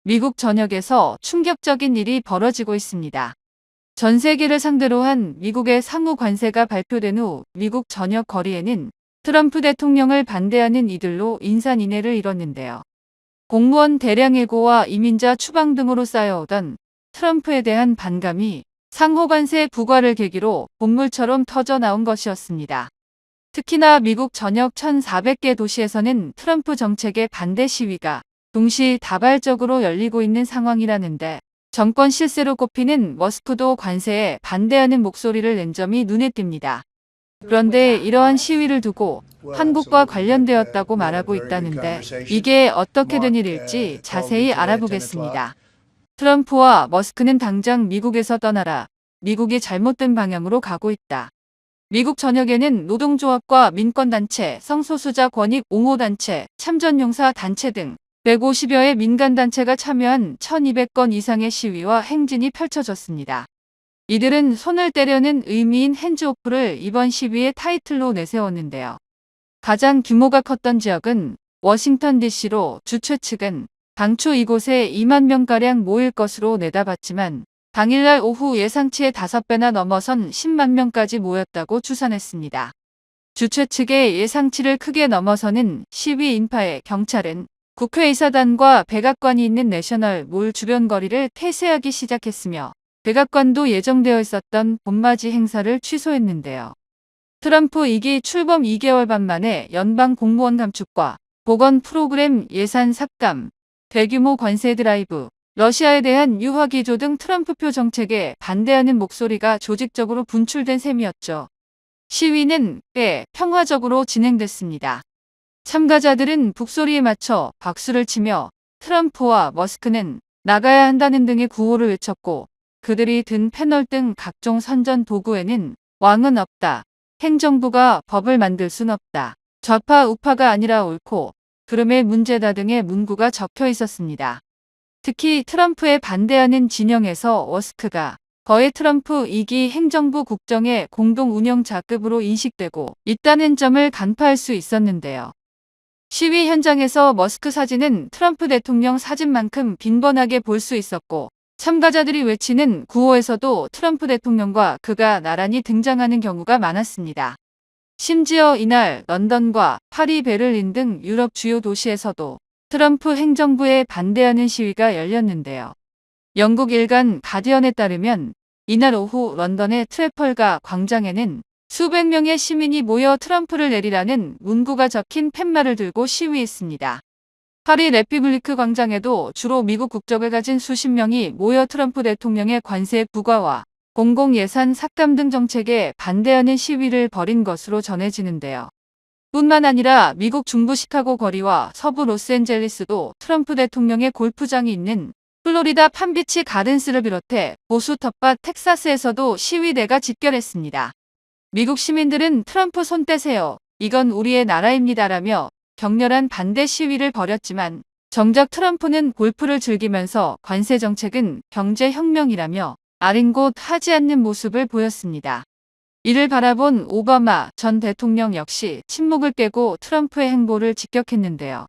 미국 전역에서 충격적인 일이 벌어지고 있습니다. 전 세계를 상대로 한 미국의 상호 관세가 발표된 후 미국 전역 거리에는 트럼프 대통령을 반대하는 이들로 인산인해를 이뤘는데요. 공무원 대량 해고와 이민자 추방 등으로 쌓여오던 트럼프에 대한 반감이 상호 관세 부과를 계기로 본물처럼 터져 나온 것이었습니다. 특히나 미국 전역 1,400개 도시에서는 트럼프 정책의 반대 시위가 동시다발적으로 열리고 있는 상황이라는데, 정권 실세로 꼽히는 머스크도 관세에 반대하는 목소리를 낸 점이 눈에 띕니다. 그런데 이러한 시위를 두고 한국과 관련되었다고 말하고 있다는데, 이게 어떻게 된 일일지 자세히 알아보겠습니다. 트럼프와 머스크는 당장 미국에서 떠나라. 미국이 잘못된 방향으로 가고 있다. 미국 전역에는 노동조합과 민권단체, 성소수자 권익 옹호단체, 참전용사 단체 등 150여의 민간단체가 참여한 1,200건 이상의 시위와 행진이 펼쳐졌습니다. 이들은 손을 떼려는 의미인 핸즈오프를 이번 시위의 타이틀로 내세웠는데요. 가장 규모가 컸던 지역은 워싱턴 DC로 주최 측은 당초 이곳에 2만 명가량 모일 것으로 내다봤지만 당일날 오후 예상치의 5배나 넘어선 10만 명까지 모였다고 추산했습니다. 주최 측의 예상치를 크게 넘어서는 시위 인파에 경찰은 국회의사당과 백악관이 있는 내셔널 몰 주변 거리를 폐쇄하기 시작했으며, 백악관도 예정되어 있었던 봄맞이 행사를 취소했는데요. 트럼프 2기 출범 2개월 반 만에 연방 공무원 감축과 보건 프로그램 예산 삭감, 대규모 관세 드라이브, 러시아에 대한 유화 기조 등 트럼프표 정책에 반대하는 목소리가 조직적으로 분출된 셈이었죠. 시위는 꽤 평화적으로 진행됐습니다. 참가자들은 북소리에 맞춰 박수를 치며 트럼프와 머스크는 나가야 한다는 등의 구호를 외쳤고, 그들이 든 패널 등 각종 선전 도구에는 왕은 없다, 행정부가 법을 만들 순 없다, 좌파 우파가 아니라 옳고 그름의 문제다 등의 문구가 적혀 있었습니다. 특히 트럼프에 반대하는 진영에서 머스크가 거의 트럼프 2기 행정부 국정의 공동 운영 자급으로 인식되고 있다는 점을 간파할 수 있었는데요. 시위 현장에서 머스크 사진은 트럼프 대통령 사진만큼 빈번하게 볼 수 있었고, 참가자들이 외치는 구호에서도 트럼프 대통령과 그가 나란히 등장하는 경우가 많았습니다. 심지어 이날 런던과 파리, 베를린 등 유럽 주요 도시에서도 트럼프 행정부에 반대하는 시위가 열렸는데요. 영국 일간 가디언에 따르면 이날 오후 런던의 트래펄가 광장에는 수백 명의 시민이 모여 트럼프를 내리라는 문구가 적힌 팻말을 들고 시위했습니다. 파리 레피블리크 광장에도 주로 미국 국적을 가진 수십 명이 모여 트럼프 대통령의 관세 부과와 공공예산 삭감 등 정책에 반대하는 시위를 벌인 것으로 전해지는데요. 뿐만 아니라 미국 중부 시카고 거리와 서부 로스앤젤레스도 트럼프 대통령의 골프장이 있는 플로리다 팜비치 가든스를 비롯해 보수 텃밭 텍사스에서도 시위대가 집결했습니다. 미국 시민들은 트럼프 손 떼세요. 이건 우리의 나라입니다라며 격렬한 반대 시위를 벌였지만, 정작 트럼프는 골프를 즐기면서 관세 정책은 경제혁명이라며 아랑곳 하지 않는 모습을 보였습니다. 이를 바라본 오바마 전 대통령 역시 침묵을 깨고 트럼프의 행보를 직격했는데요.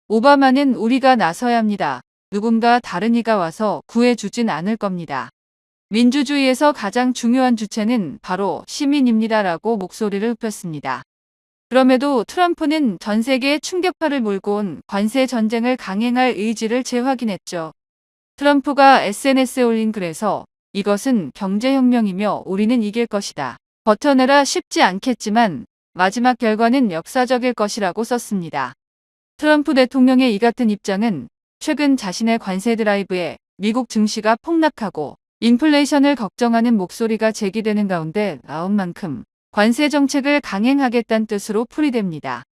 오바마는 우리가 나서야 합니다. 누군가 다른 이가 와서 구해주진 않을 겁니다. 민주주의에서 가장 중요한 주체는 바로 시민입니다라고 목소리를 높였습니다. 그럼에도 트럼프는 전 세계에 충격파를 몰고 온 관세 전쟁을 강행할 의지를 재확인했죠. 트럼프가 SNS에 올린 글에서 이것은 경제혁명이며 우리는 이길 것이다. 버텨내라 쉽지 않겠지만 마지막 결과는 역사적일 것이라고 썼습니다. 트럼프 대통령의 이 같은 입장은 최근 자신의 관세 드라이브에 미국 증시가 폭락하고 인플레이션을 걱정하는 목소리가 제기되는 가운데 나온 만큼 관세 정책을 강행하겠다는 뜻으로 풀이됩니다.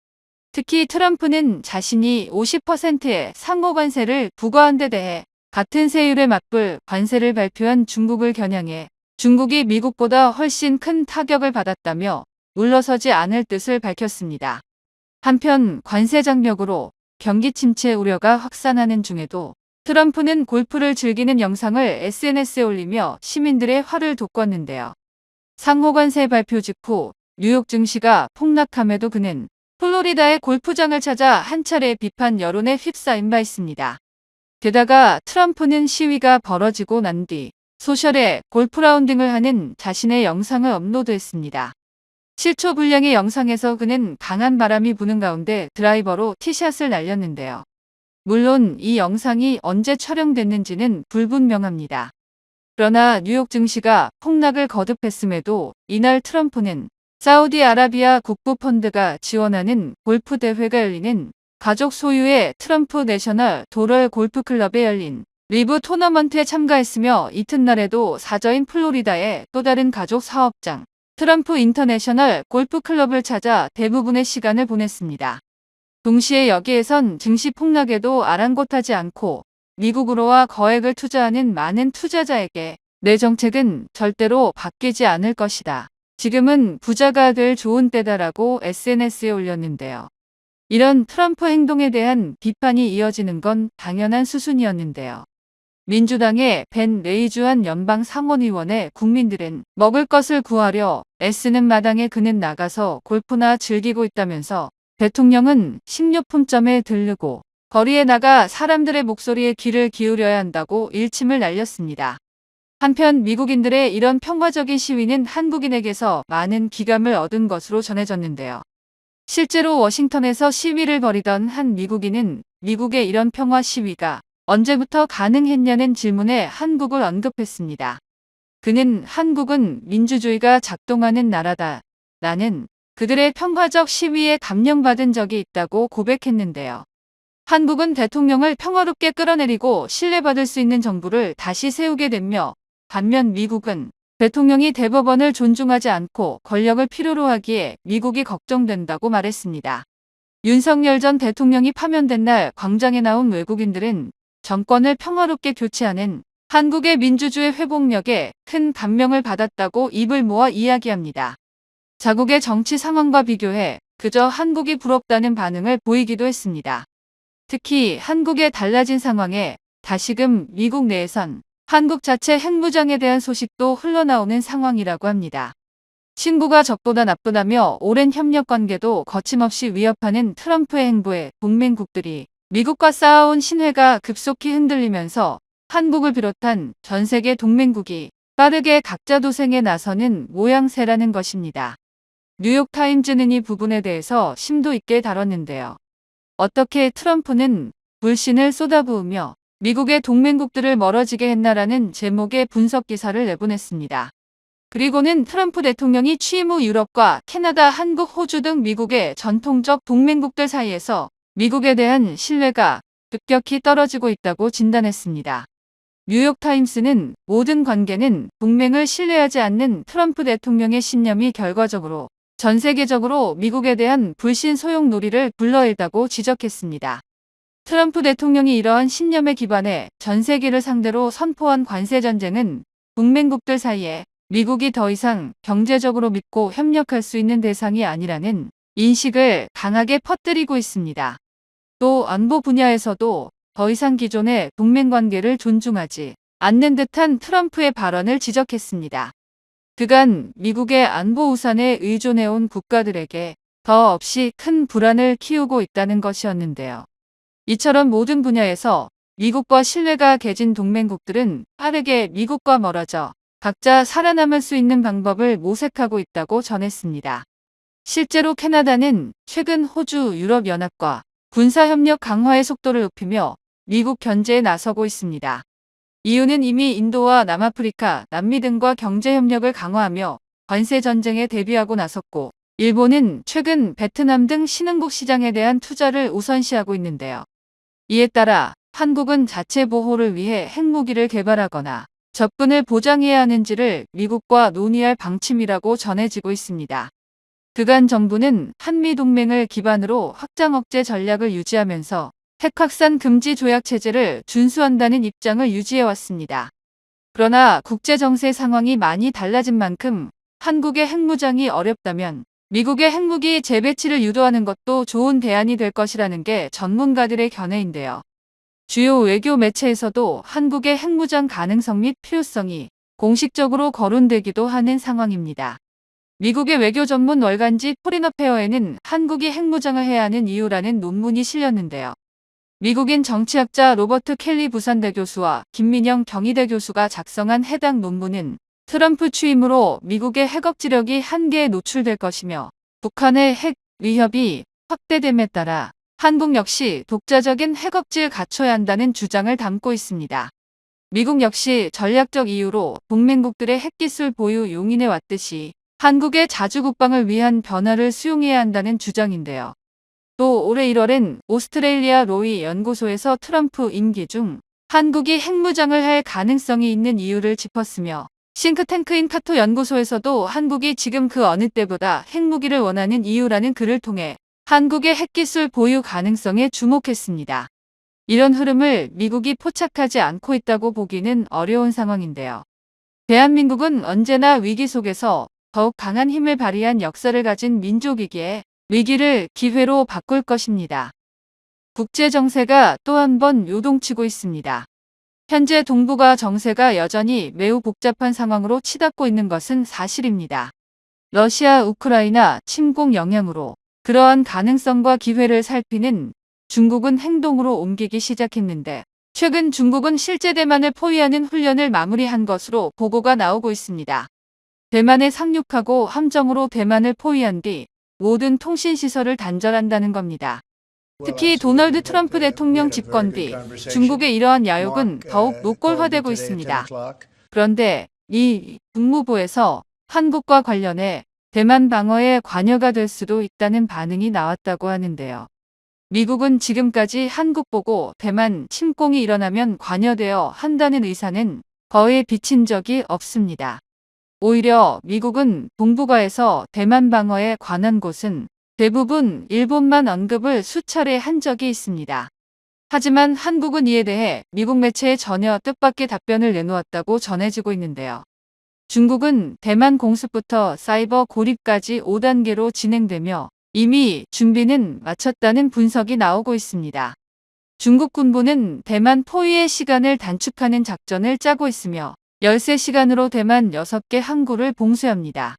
특히 트럼프는 자신이 50%의 상호 관세를 부과한 데 대해 같은 세율에 맞불 관세를 발표한 중국을 겨냥해 중국이 미국보다 훨씬 큰 타격을 받았다며 물러서지 않을 뜻을 밝혔습니다. 한편 관세 장벽으로 경기 침체 우려가 확산하는 중에도 트럼프는 골프를 즐기는 영상을 SNS에 올리며 시민들의 화를 돋궜는데요. 상호관세 발표 직후 뉴욕 증시가 폭락함에도 그는 플로리다의 골프장을 찾아 한 차례 비판 여론에 휩싸인 바 있습니다. 게다가 트럼프는 시위가 벌어지고 난 뒤 소셜에 골프 라운딩을 하는 자신의 영상을 업로드했습니다. 실초 불량의 영상에서 그는 강한 바람이 부는 가운데 드라이버로 티샷을 날렸는데요. 물론 이 영상이 언제 촬영됐는지는 불분명합니다. 그러나 뉴욕 증시가 폭락을 거듭했음에도 이날 트럼프는 사우디아라비아 국부펀드가 지원하는 골프 대회가 열리는 가족 소유의 트럼프 내셔널 도럴 골프클럽에 열린 리브 토너먼트에 참가했으며 이튿날에도 사저인 플로리다의 또 다른 가족 사업장 트럼프 인터내셔널 골프클럽을 찾아 대부분의 시간을 보냈습니다. 동시에 여기에선 증시 폭락에도 아랑곳하지 않고 미국으로와 거액을 투자하는 많은 투자자에게 내 정책은 절대로 바뀌지 않을 것이다. 지금은 부자가 될 좋은 때다라고 SNS에 올렸는데요. 이런 트럼프 행동에 대한 비판이 이어지는 건 당연한 수순이었는데요. 민주당의 벤 레이주한 연방 상원의원의 국민들은 먹을 것을 구하려 애쓰는 마당에 그는 나가서 골프나 즐기고 있다면서 대통령은 식료품점에 들르고 거리에 나가 사람들의 목소리에 귀를 기울여야 한다고 일침을 날렸습니다. 한편 미국인들의 이런 평화적인 시위는 한국인에게서 많은 기감을 얻은 것으로 전해졌는데요. 실제로 워싱턴에서 시위를 벌이던 한 미국인은 미국의 이런 평화 시위가 언제부터 가능했냐는 질문에 한국을 언급했습니다. 그는 한국은 민주주의가 작동하는 나라다. 나는 그들의 평화적 시위에 감명받은 적이 있다고 고백했는데요. 한국은 대통령을 평화롭게 끌어내리고 신뢰받을 수 있는 정부를 다시 세우게 됐며 반면 미국은 대통령이 대법원을 존중하지 않고 권력을 필요로 하기에 미국이 걱정된다고 말했습니다. 윤석열 전 대통령이 파면된 날 광장에 나온 외국인들은 정권을 평화롭게 교체하는 한국의 민주주의 회복력에 큰 감명을 받았다고 입을 모아 이야기합니다. 자국의 정치 상황과 비교해 그저 한국이 부럽다는 반응을 보이기도 했습니다. 특히 한국의 달라진 상황에 다시금 미국 내에선 한국 자체 핵무장에 대한 소식도 흘러나오는 상황이라고 합니다. 친구가 적보다 나쁘다며 오랜 협력 관계도 거침없이 위협하는 트럼프의 행보에 동맹국들이 미국과 쌓아온 신뢰가 급속히 흔들리면서 한국을 비롯한 전 세계 동맹국이 빠르게 각자 도생에 나서는 모양새라는 것입니다. 뉴욕타임즈는 이 부분에 대해서 심도 있게 다뤘는데요. 어떻게 트럼프는 불신을 쏟아부으며 미국의 동맹국들을 멀어지게 했나라는 제목의 분석 기사를 내보냈습니다. 그리고는 트럼프 대통령이 취임 후 유럽과 캐나다, 한국, 호주 등 미국의 전통적 동맹국들 사이에서 미국에 대한 신뢰가 급격히 떨어지고 있다고 진단했습니다. 뉴욕타임스는 모든 관계는 동맹을 신뢰하지 않는 트럼프 대통령의 신념이 결과적으로 전 세계적으로 미국에 대한 불신 소용 놀이를 불러일다고 지적했습니다. 트럼프 대통령이 이러한 신념에 기반해 전 세계를 상대로 선포한 관세전쟁은 동맹국들 사이에 미국이 더 이상 경제적으로 믿고 협력할 수 있는 대상이 아니라는 인식을 강하게 퍼뜨리고 있습니다. 또 안보 분야에서도 더 이상 기존의 동맹관계를 존중하지 않는 듯한 트럼프의 발언을 지적했습니다. 그간 미국의 안보 우산에 의존해온 국가들에게 더 없이 큰 불안을 키우고 있다는 것이었는데요. 이처럼 모든 분야에서 미국과 신뢰가 개진 동맹국들은 빠르게 미국과 멀어져 각자 살아남을 수 있는 방법을 모색하고 있다고 전했습니다. 실제로 캐나다는 최근 호주 유럽연합과 군사협력 강화의 속도를 높이며 미국 견제에 나서고 있습니다. 이유는 이미 인도와 남아프리카, 남미 등과 경제협력을 강화하며 관세전쟁에 대비하고 나섰고 일본은 최근 베트남 등 신흥국 시장에 대한 투자를 우선시하고 있는데요. 이에 따라 한국은 자체 보호를 위해 핵무기를 개발하거나 접근을 보장해야 하는지를 미국과 논의할 방침이라고 전해지고 있습니다. 그간 정부는 한미동맹을 기반으로 확장 억제 전략을 유지하면서 핵 확산 금지 조약 체제를 준수한다는 입장을 유지해왔습니다. 그러나 국제정세 상황이 많이 달라진 만큼 한국의 핵무장이 어렵다면 미국의 핵무기 재배치를 유도하는 것도 좋은 대안이 될 것이라는 게 전문가들의 견해인데요. 주요 외교 매체에서도 한국의 핵무장 가능성 및 필요성이 공식적으로 거론되기도 하는 상황입니다. 미국의 외교 전문 월간지 포린 어페어에는 한국이 핵무장을 해야 하는 이유라는 논문이 실렸는데요. 미국인 정치학자 로버트 켈리 부산대 교수와 김민영 경희대 교수가 작성한 해당 논문은 트럼프 취임으로 미국의 핵억지력이 한계에 노출될 것이며 북한의 핵 위협이 확대됨에 따라 한국 역시 독자적인 핵억지를 갖춰야 한다는 주장을 담고 있습니다. 미국 역시 전략적 이유로 동맹국들의 핵기술 보유 용인해 왔듯이 한국의 자주국방을 위한 변화를 수용해야 한다는 주장인데요. 또 올해 1월엔 오스트레일리아 로이 연구소에서 트럼프 임기 중 한국이 핵무장을 할 가능성이 있는 이유를 짚었으며 싱크탱크인 카토 연구소에서도 한국이 지금 그 어느 때보다 핵무기를 원하는 이유라는 글을 통해 한국의 핵기술 보유 가능성에 주목했습니다. 이런 흐름을 미국이 포착하지 않고 있다고 보기는 어려운 상황인데요. 대한민국은 언제나 위기 속에서 더욱 강한 힘을 발휘한 역사를 가진 민족이기에 위기를 기회로 바꿀 것입니다. 국제 정세가 또 한 번 요동치고 있습니다. 현재 동북아 정세가 여전히 매우 복잡한 상황으로 치닫고 있는 것은 사실입니다. 러시아 우크라이나 침공 영향으로 그러한 가능성과 기회를 살피는 중국은 행동으로 옮기기 시작했는데 최근 중국은 실제 대만을 포위하는 훈련을 마무리한 것으로 보고가 나오고 있습니다. 대만에 상륙하고 함정으로 대만을 포위한 뒤 모든 통신시설을 단절한다는 겁니다. 특히 도널드 트럼프 대통령 집권 뒤 중국의 이러한 야욕은 더욱 노골화되고 있습니다. 그런데 이 국무부에서 한국과 관련해 대만 방어에 관여가 될 수도 있다는 반응이 나왔다고 하는데요. 미국은 지금까지 한국 보고 대만 침공이 일어나면 관여되어 한다는 의사는 거의 비친 적이 없습니다. 오히려 미국은 동북아에서 대만 방어에 관한 곳은 대부분 일본만 언급을 수차례 한 적이 있습니다. 하지만 한국은 이에 대해 미국 매체에 전혀 뜻밖의 답변을 내놓았다고 전해지고 있는데요. 중국은 대만 공습부터 사이버 고립까지 5단계로 진행되며 이미 준비는 마쳤다는 분석이 나오고 있습니다. 중국 군부는 대만 포위의 시간을 단축하는 작전을 짜고 있으며 13시간으로 대만 6개 항구를 봉쇄합니다.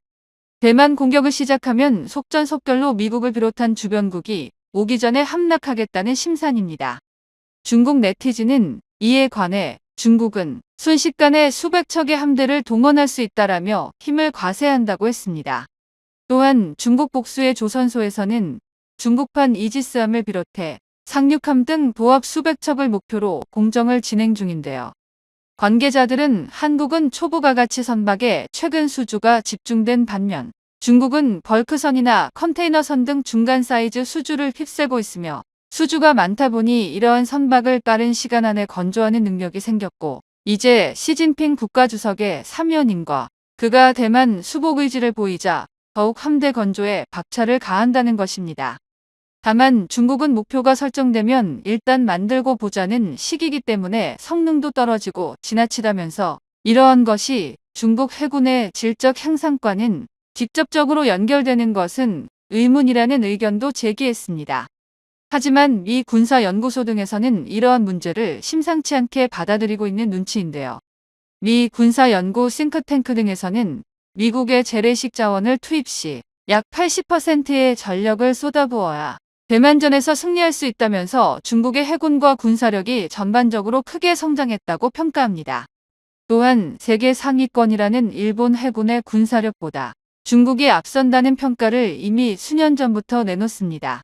대만 공격을 시작하면 속전속결로 미국을 비롯한 주변국이 오기 전에 함락하겠다는 심산입니다. 중국 네티즌은 이에 관해 중국은 순식간에 수백 척의 함대를 동원할 수 있다라며 힘을 과세한다고 했습니다. 또한 중국 복수의 조선소에서는 중국판 이지스함을 비롯해 상륙함 등 도합 수백 척을 목표로 공정을 진행 중인데요. 관계자들은 한국은 초보가 가치 선박에 최근 수주가 집중된 반면 중국은 벌크선이나 컨테이너선 등 중간 사이즈 수주를 휩쓸고 있으며 수주가 많다 보니 이러한 선박을 빠른 시간 안에 건조하는 능력이 생겼고 이제 시진핑 국가주석의 사면임과 그가 대만 수복 의지를 보이자 더욱 함대 건조에 박차를 가한다는 것입니다. 다만 중국은 목표가 설정되면 일단 만들고 보자는 시기이기 때문에 성능도 떨어지고 지나치다면서 이러한 것이 중국 해군의 질적 향상과는 직접적으로 연결되는 것은 의문이라는 의견도 제기했습니다. 하지만 미 군사연구소 등에서는 이러한 문제를 심상치 않게 받아들이고 있는 눈치인데요. 미 군사연구 싱크탱크 등에서는 미국의 재래식 자원을 투입 시 약 80%의 전력을 쏟아부어야 대만전에서 승리할 수 있다면서 중국의 해군과 군사력이 전반적으로 크게 성장했다고 평가합니다. 또한 세계 상위권이라는 일본 해군의 군사력보다 중국이 앞선다는 평가를 이미 수년 전부터 내놓습니다.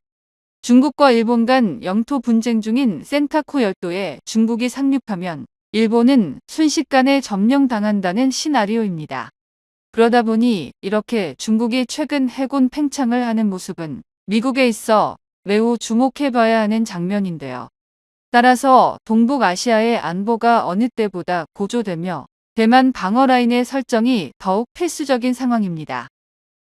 중국과 일본 간 영토 분쟁 중인 센카쿠 열도에 중국이 상륙하면 일본은 순식간에 점령당한다는 시나리오입니다. 그러다 보니 이렇게 중국이 최근 해군 팽창을 하는 모습은 미국에 있어 매우 주목해봐야 하는 장면인데요. 따라서 동북아시아의 안보가 어느 때보다 고조되며 대만 방어라인의 설정이 더욱 필수적인 상황입니다.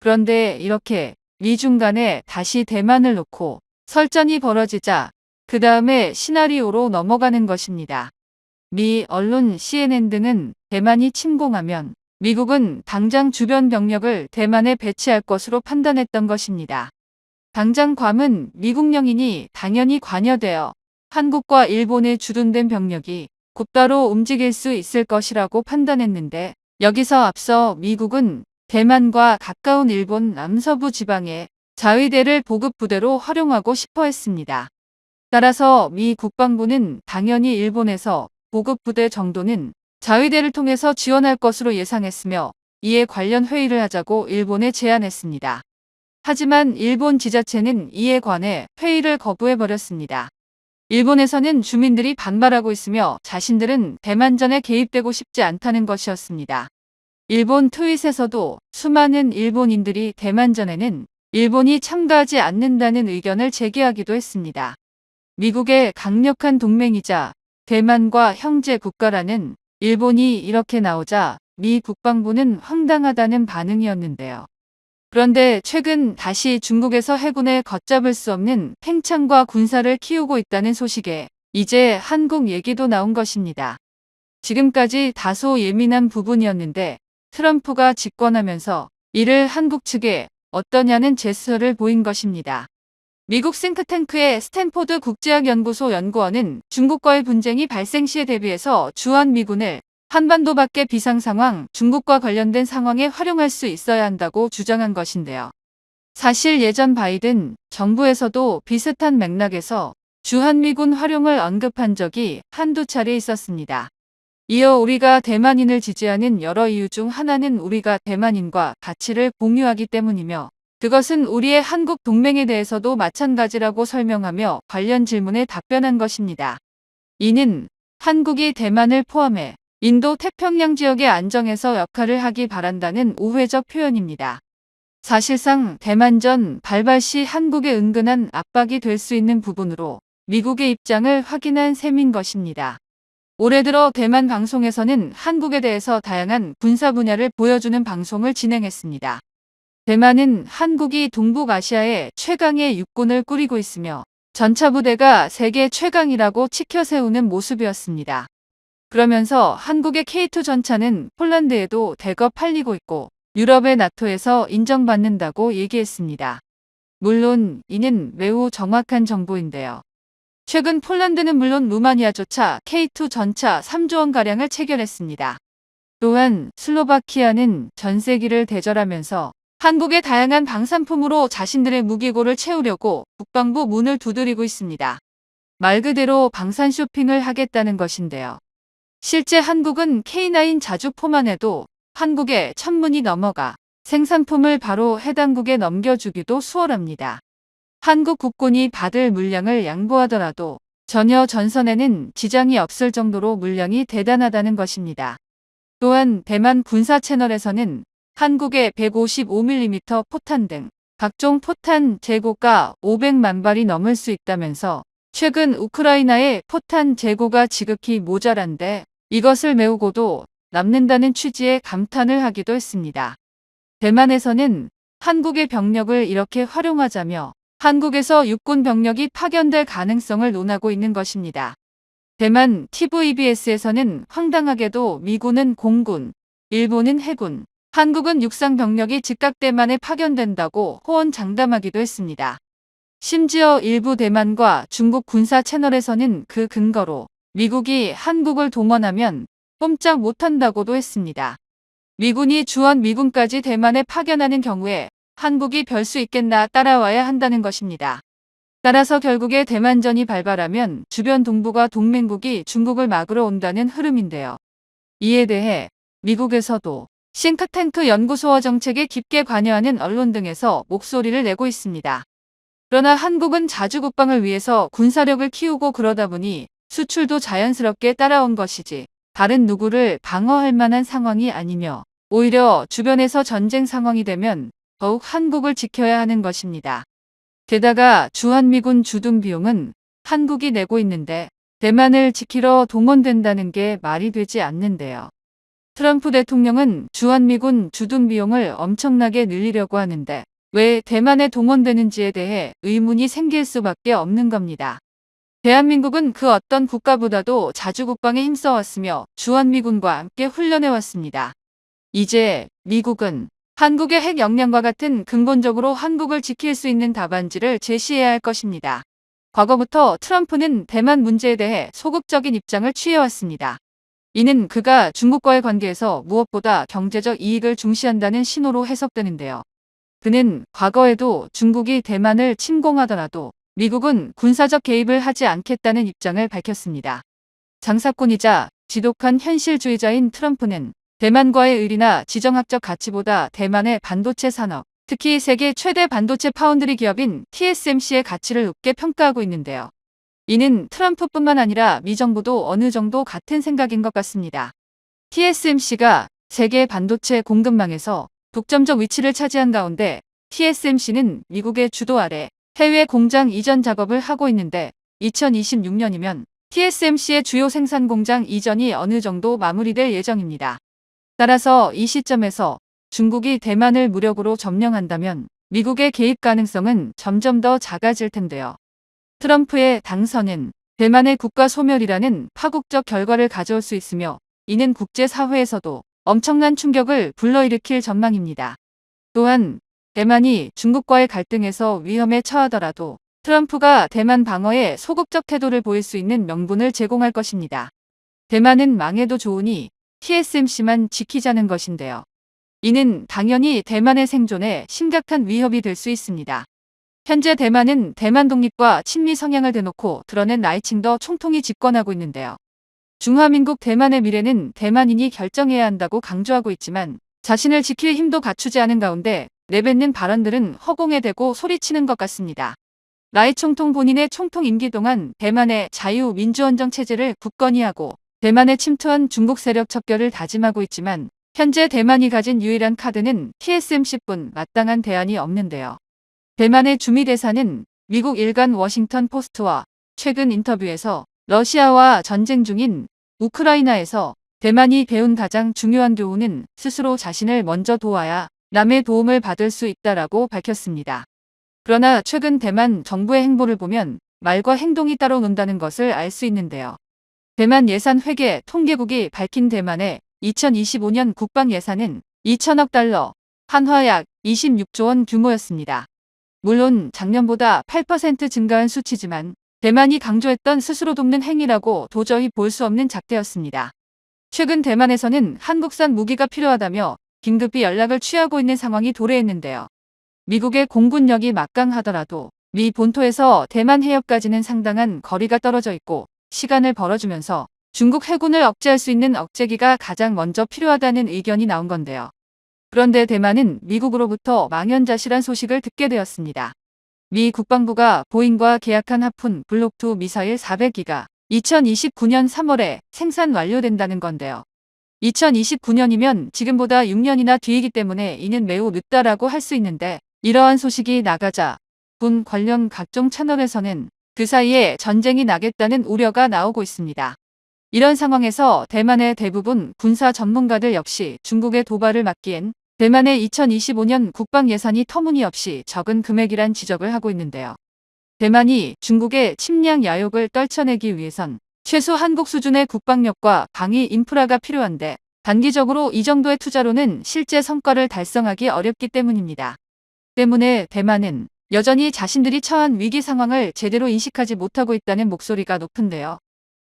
그런데 이렇게 미중 간에 다시 대만을 놓고 설전이 벌어지자 그 다음에 시나리오로 넘어가는 것입니다. 미 언론 CNN 등은 대만이 침공하면 미국은 당장 주변 병력을 대만에 배치할 것으로 판단했던 것입니다. 당장 괌은 미국령이니 당연히 관여되어 한국과 일본에 주둔된 병력이 곧바로 움직일 수 있을 것이라고 판단했는데 여기서 앞서 미국은 대만과 가까운 일본 남서부 지방에 자위대를 보급 부대로 활용하고 싶어 했습니다. 따라서 미 국방부는 당연히 일본에서 고급 부대 정도는 자위대를 통해서 지원할 것으로 예상했으며 이에 관련 회의를 하자고 일본에 제안했습니다. 하지만 일본 지자체는 이에 관해 회의를 거부해버렸습니다. 일본에서는 주민들이 반발하고 있으며 자신들은 대만전에 개입되고 싶지 않다는 것이었습니다. 일본 트윗에서도 수많은 일본인들이 대만전에는 일본이 참가하지 않는다는 의견을 제기하기도 했습니다. 미국의 강력한 동맹이자 대만과 형제 국가라는 일본이 이렇게 나오자 미 국방부는 황당하다는 반응이었는데요. 그런데 최근 다시 중국에서 해군을 걷잡을 수 없는 팽창과 군사를 키우고 있다는 소식에 이제 한국 얘기도 나온 것입니다. 지금까지 다소 예민한 부분이었는데 트럼프가 집권하면서 이를 한국 측에 어떠냐는 제스처를 보인 것입니다. 미국 싱크탱크의 스탠포드 국제학연구소 연구원은 중국과의 분쟁이 발생 시에 대비해서 주한미군을 한반도 밖의 비상상황, 중국과 관련된 상황에 활용할 수 있어야 한다고 주장한 것인데요. 사실 예전 바이든 정부에서도 비슷한 맥락에서 주한미군 활용을 언급한 적이 한두 차례 있었습니다. 이어 우리가 대만인을 지지하는 여러 이유 중 하나는 우리가 대만인과 가치를 공유하기 때문이며 그것은 우리의 한국 동맹에 대해서도 마찬가지라고 설명하며 관련 질문에 답변한 것입니다. 이는 한국이 대만을 포함해 인도 태평양 지역의 안정에서 역할을 하기 바란다는 우회적 표현입니다. 사실상 대만전 발발 시 한국에 은근한 압박이 될 수 있는 부분으로 미국의 입장을 확인한 셈인 것입니다. 올해 들어 대만 방송에서는 한국에 대해서 다양한 군사 분야를 보여주는 방송을 진행했습니다. 대만은 한국이 동북아시아의 최강의 육군을 꾸리고 있으며 전차부대가 세계 최강이라고 치켜세우는 모습이었습니다. 그러면서 한국의 K2 전차는 폴란드에도 대거 팔리고 있고 유럽의 나토에서 인정받는다고 얘기했습니다. 물론 이는 매우 정확한 정보인데요. 최근 폴란드는 물론 루마니아조차 K2 전차 3조 원가량을 체결했습니다. 또한 슬로바키아는 전세기를 대절하면서 한국의 다양한 방산품으로 자신들의 무기고를 채우려고 국방부 문을 두드리고 있습니다. 말 그대로 방산 쇼핑을 하겠다는 것인데요. 실제 한국은 K9 자주포만 해도 한국에 천문이 넘어가 생산품을 바로 해당국에 넘겨주기도 수월합니다. 한국 국군이 받을 물량을 양보하더라도 전혀 전선에는 지장이 없을 정도로 물량이 대단하다는 것입니다. 또한 대만 군사 채널에서는 한국의 155mm 포탄 등 각종 포탄 재고가 500만 발이 넘을 수 있다면서 최근 우크라이나의 포탄 재고가 지극히 모자란데 이것을 메우고도 남는다는 취지의 감탄을 하기도 했습니다. 대만에서는 한국의 병력을 이렇게 활용하자며 한국에서 육군 병력이 파견될 가능성을 논하고 있는 것입니다. 대만 TVBS에서는 황당하게도 미군은 공군, 일본은 해군, 한국은 육상 병력이 즉각 대만에 파견된다고 호언장담하기도 했습니다. 심지어 일부 대만과 중국 군사 채널에서는 그 근거로 미국이 한국을 동원하면 꼼짝 못한다고도 했습니다. 미군이 주한미군까지 대만에 파견하는 경우에 한국이 별 수 있겠나 따라와야 한다는 것입니다. 따라서 결국에 대만전이 발발하면 주변 동북아 동맹국이 중국을 막으러 온다는 흐름인데요. 이에 대해 미국에서도 싱크탱크 연구소와 정책에 깊게 관여하는 언론 등에서 목소리를 내고 있습니다. 그러나 한국은 자주 국방을 위해서 군사력을 키우고 그러다 보니 수출도 자연스럽게 따라온 것이지 다른 누구를 방어할 만한 상황이 아니며 오히려 주변에서 전쟁 상황이 되면 더욱 한국을 지켜야 하는 것입니다. 게다가 주한미군 주둔 비용은 한국이 내고 있는데 대만을 지키러 동원된다는 게 말이 되지 않는데요. 트럼프 대통령은 주한미군 주둔 비용을 엄청나게 늘리려고 하는데 왜 대만에 동원되는지에 대해 의문이 생길 수밖에 없는 겁니다. 대한민국은 그 어떤 국가보다도 자주 국방에 힘써왔으며 주한미군과 함께 훈련해왔습니다. 이제 미국은 한국의 핵 역량과 같은 근본적으로 한국을 지킬 수 있는 답안지를 제시해야 할 것입니다. 과거부터 트럼프는 대만 문제에 대해 소극적인 입장을 취해왔습니다. 이는 그가 중국과의 관계에서 무엇보다 경제적 이익을 중시한다는 신호로 해석되는데요. 그는 과거에도 중국이 대만을 침공하더라도 미국은 군사적 개입을 하지 않겠다는 입장을 밝혔습니다. 장사꾼이자 지독한 현실주의자인 트럼프는 대만과의 의리나 지정학적 가치보다 대만의 반도체 산업, 특히 세계 최대 반도체 파운드리 기업인 TSMC의 가치를 높게 평가하고 있는데요. 이는 트럼프뿐만 아니라 미 정부도 어느 정도 같은 생각인 것 같습니다. TSMC가 세계 반도체 공급망에서 독점적 위치를 차지한 가운데 TSMC는 미국의 주도 아래 해외 공장 이전 작업을 하고 있는데 2026년이면 TSMC의 주요 생산 공장 이전이 어느 정도 마무리될 예정입니다. 따라서 이 시점에서 중국이 대만을 무력으로 점령한다면 미국의 개입 가능성은 점점 더 작아질 텐데요. 트럼프의 당선은 대만의 국가 소멸이라는 파국적 결과를 가져올 수 있으며 이는 국제사회에서도 엄청난 충격을 불러일으킬 전망입니다. 또한 대만이 중국과의 갈등에서 위험에 처하더라도 트럼프가 대만 방어에 소극적 태도를 보일 수 있는 명분을 제공할 것입니다. 대만은 망해도 좋으니 TSMC만 지키자는 것인데요. 이는 당연히 대만의 생존에 심각한 위협이 될 수 있습니다. 현재 대만은 대만 독립과 친미 성향을 대놓고 드러낸 라이칭더 총통이 집권하고 있는데요. 중화민국 대만의 미래는 대만인이 결정해야 한다고 강조하고 있지만 자신을 지킬 힘도 갖추지 않은 가운데 내뱉는 발언들은 허공에 대고 소리치는 것 같습니다. 라이 총통 본인의 총통 임기 동안 대만의 자유민주헌정 체제를 굳건히 하고 대만에 침투한 중국 세력 척결을 다짐하고 있지만 현재 대만이 가진 유일한 카드는 TSMC뿐 마땅한 대안이 없는데요. 대만의 주미대사는 미국 일간 워싱턴 포스트와 최근 인터뷰에서 러시아와 전쟁 중인 우크라이나에서 대만이 배운 가장 중요한 교훈은 스스로 자신을 먼저 도와야 남의 도움을 받을 수 있다라고 밝혔습니다. 그러나 최근 대만 정부의 행보를 보면 말과 행동이 따로 논다는 것을 알 수 있는데요. 대만 예산회계 통계국이 밝힌 대만의 2025년 국방 예산은 2천억 달러, 한화 약 26조 원 규모였습니다. 물론 작년보다 8% 증가한 수치지만 대만이 강조했던 스스로 돕는 행위라고 도저히 볼 수 없는 작태였습니다. 최근 대만에서는 한국산 무기가 필요하다며 긴급히 연락을 취하고 있는 상황이 도래했는데요. 미국의 공군력이 막강하더라도 미 본토에서 대만 해협까지는 상당한 거리가 떨어져 있고 시간을 벌어주면서 중국 해군을 억제할 수 있는 억제기가 가장 먼저 필요하다는 의견이 나온 건데요. 그런데 대만은 미국으로부터 망연자실한 소식을 듣게 되었습니다. 미 국방부가 보잉과 계약한 하푼 블록2 미사일 400기가 2029년 3월에 생산 완료된다는 건데요. 2029년이면 지금보다 6년이나 뒤이기 때문에 이는 매우 늦다라고 할 수 있는데 이러한 소식이 나가자 군 관련 각종 채널에서는 그 사이에 전쟁이 나겠다는 우려가 나오고 있습니다. 이런 상황에서 대만의 대부분 군사 전문가들 역시 중국의 도발을 막기엔 대만의 2025년 국방 예산이 터무니없이 적은 금액이란 지적을 하고 있는데요. 대만이 중국의 침략 야욕을 떨쳐내기 위해선 최소 한국 수준의 국방력과 방위 인프라가 필요한데 단기적으로 이 정도의 투자로는 실제 성과를 달성하기 어렵기 때문입니다. 때문에 대만은 여전히 자신들이 처한 위기 상황을 제대로 인식하지 못하고 있다는 목소리가 높은데요.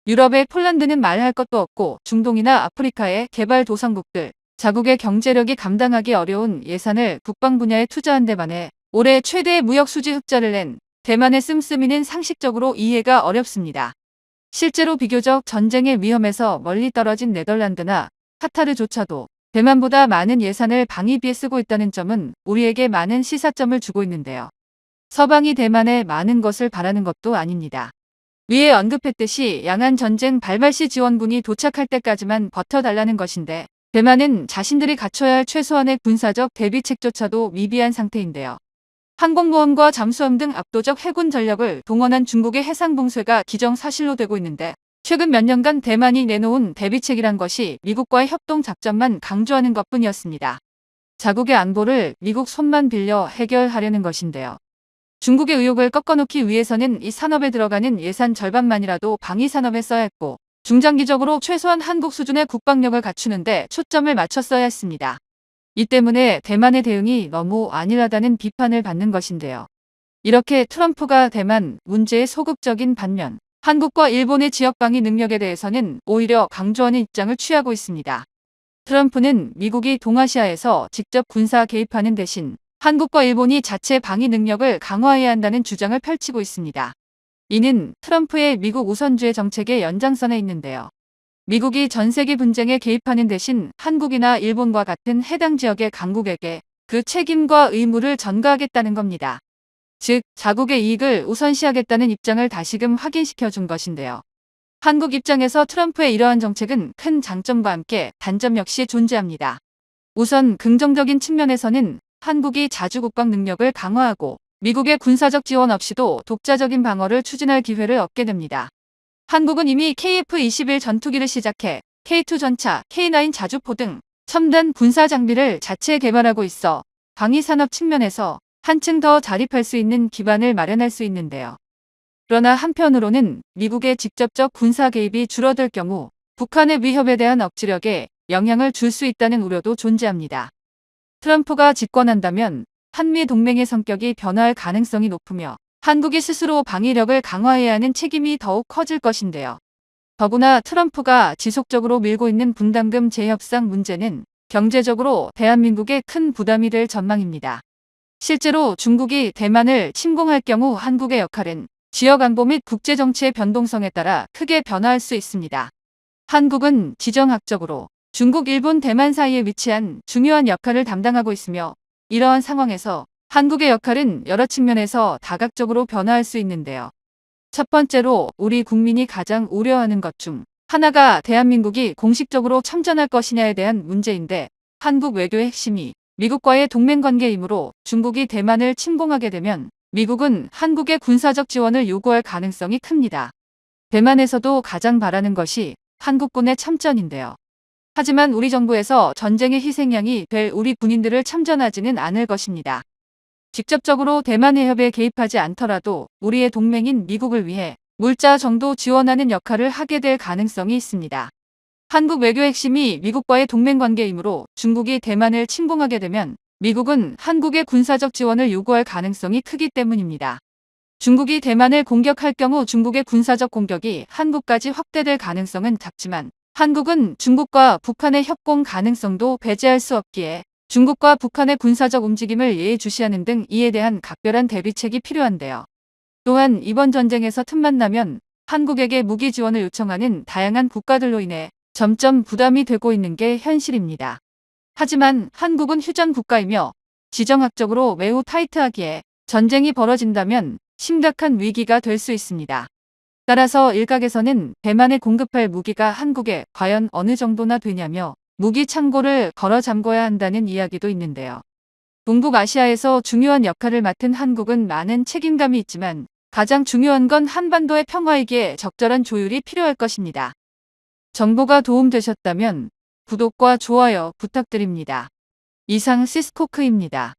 유럽의 폴란드는 말할 것도 없고 중동이나 아프리카의 개발도상국들, 자국의 경제력이 감당하기 어려운 예산을 국방 분야에 투자한 데 반해 올해 최대의 무역 수지 흑자를 낸 대만의 씀씀이는 상식적으로 이해가 어렵습니다. 실제로 비교적 전쟁의 위험에서 멀리 떨어진 네덜란드나 카타르조차도 대만보다 많은 예산을 방위비에 쓰고 있다는 점은 우리에게 많은 시사점을 주고 있는데요. 서방이 대만에 많은 것을 바라는 것도 아닙니다. 위에 언급했듯이 양안 전쟁 발발 시 지원군이 도착할 때까지만 버텨달라는 것인데 대만은 자신들이 갖춰야 할 최소한의 군사적 대비책조차도 미비한 상태인데요. 항공모함과 잠수함 등 압도적 해군 전력을 동원한 중국의 해상봉쇄가 기정사실로 되고 있는데 최근 몇 년간 대만이 내놓은 대비책이란 것이 미국과의 협동작전만 강조하는 것뿐이었습니다. 자국의 안보를 미국 손만 빌려 해결하려는 것인데요. 중국의 의욕을 꺾어놓기 위해서는 이 산업에 들어가는 예산 절반만이라도 방위산업에 써야 했고 중장기적으로 최소한 한국 수준의 국방력을 갖추는데 초점을 맞췄어야 했습니다. 이 때문에 대만의 대응이 너무 안일하다는 비판을 받는 것인데요. 이렇게 트럼프가 대만 문제에 소극적인 반면 한국과 일본의 지역방위 능력에 대해서는 오히려 강조하는 입장을 취하고 있습니다. 트럼프는 미국이 동아시아에서 직접 군사 개입하는 대신 한국과 일본이 자체 방위 능력을 강화해야 한다는 주장을 펼치고 있습니다. 이는 트럼프의 미국 우선주의 정책의 연장선에 있는데요. 미국이 전 세계 분쟁에 개입하는 대신 한국이나 일본과 같은 해당 지역의 강국에게 그 책임과 의무를 전가하겠다는 겁니다. 즉, 자국의 이익을 우선시하겠다는 입장을 다시금 확인시켜 준 것인데요. 한국 입장에서 트럼프의 이러한 정책은 큰 장점과 함께 단점 역시 존재합니다. 우선 긍정적인 측면에서는 한국이 자주 국방 능력을 강화하고 미국의 군사적 지원 없이도 독자적인 방어를 추진할 기회를 얻게 됩니다. 한국은 이미 KF-21 전투기를 시작해 K2 전차, K9 자주포 등 첨단 군사 장비를 자체 개발하고 있어 방위산업 측면에서 한층 더 자립할 수 있는 기반을 마련할 수 있는데요. 그러나 한편으로는 미국의 직접적 군사 개입이 줄어들 경우 북한의 위협에 대한 억지력에 영향을 줄 수 있다는 우려도 존재합니다. 트럼프가 집권한다면 한미 동맹의 성격이 변화할 가능성이 높으며 한국이 스스로 방위력을 강화해야 하는 책임이 더욱 커질 것인데요. 더구나 트럼프가 지속적으로 밀고 있는 분담금 재협상 문제는 경제적으로 대한민국에 큰 부담이 될 전망입니다. 실제로 중국이 대만을 침공할 경우 한국의 역할은 지역 안보 및 국제정치의 변동성에 따라 크게 변화할 수 있습니다. 한국은 지정학적으로 중국, 일본, 대만 사이에 위치한 중요한 역할을 담당하고 있으며 이러한 상황에서 한국의 역할은 여러 측면에서 다각적으로 변화할 수 있는데요. 첫 번째로 우리 국민이 가장 우려하는 것 중 하나가 대한민국이 공식적으로 참전할 것이냐에 대한 문제인데 한국 외교의 핵심이 미국과의 동맹관계이므로 중국이 대만을 침공하게 되면 미국은 한국의 군사적 지원을 요구할 가능성이 큽니다. 대만에서도 가장 바라는 것이 한국군의 참전인데요. 하지만 우리 정부에서 전쟁의 희생양이 될 우리 군인들을 참전하지는 않을 것입니다. 직접적으로 대만 해협에 개입하지 않더라도 우리의 동맹인 미국을 위해 물자 정도 지원하는 역할을 하게 될 가능성이 있습니다. 한국 외교의 핵심이 미국과의 동맹관계이므로 중국이 대만을 침공하게 되면 미국은 한국의 군사적 지원을 요구할 가능성이 크기 때문입니다. 중국이 대만을 공격할 경우 중국의 군사적 공격이 한국까지 확대될 가능성은 작지만 한국은 중국과 북한의 협공 가능성도 배제할 수 없기에 중국과 북한의 군사적 움직임을 예의주시하는 등 이에 대한 각별한 대비책이 필요한데요. 또한 이번 전쟁에서 틈만 나면 한국에게 무기 지원을 요청하는 다양한 국가들로 인해 점점 부담이 되고 있는 게 현실입니다. 하지만 한국은 휴전 국가이며 지정학적으로 매우 타이트하기에 전쟁이 벌어진다면 심각한 위기가 될 수 있습니다. 따라서 일각에서는 대만에 공급할 무기가 한국에 과연 어느 정도나 되냐며 무기 창고를 걸어 잠궈야 한다는 이야기도 있는데요. 동북아시아에서 중요한 역할을 맡은 한국은 많은 책임감이 있지만 가장 중요한 건 한반도의 평화이기에 적절한 조율이 필요할 것입니다. 정보가 도움되셨다면 구독과 좋아요 부탁드립니다. 이상 시스코크입니다.